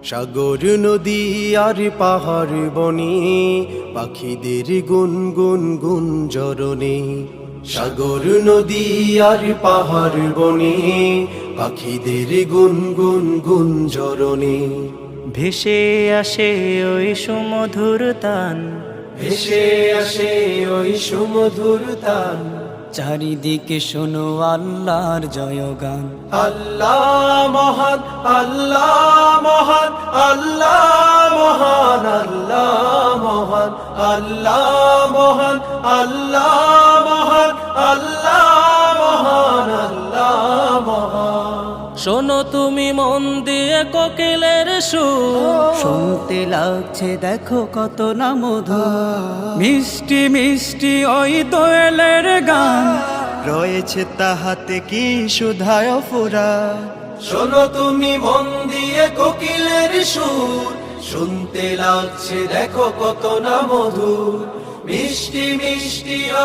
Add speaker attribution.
Speaker 1: সাগর নদী আর পাহাড় বনে পাখিদের গুনগুন গুঞ্জরণে। সাগর নদী আর পাহাড় বনে পাখিদের গুনগুন গুঞ্জরণে।
Speaker 2: ভেসে আসে ওই সুমধুর তান,
Speaker 1: ভেসে আসে ওই সুমধুর তান।
Speaker 2: চারিদিকে শোনো আল্লাহর জয়গান।
Speaker 1: আল্লাহ মহান, আল্লাহ মহান, আল্লাহ মহান, আল্লাহ মহান, আল্লাহ মহান, আল্লাহ মহান, আল্লাহ মহান, আল্লাহ মহান।
Speaker 2: শোনো তুমি মন দিয়ে কোকিলের সুর, শুনতে লাগছে দেখো কত না মধু। মিষ্টি মিষ্টি ওই দোয়েলের গান, রয়েছে তাহাতে কি সুধায় ফুরা।
Speaker 1: শোনো তুমি মন দিয়ে কোকিলের সুর, শুনতে লাগছে দেখো কত না মধুর। মিষ্টি মিষ্টি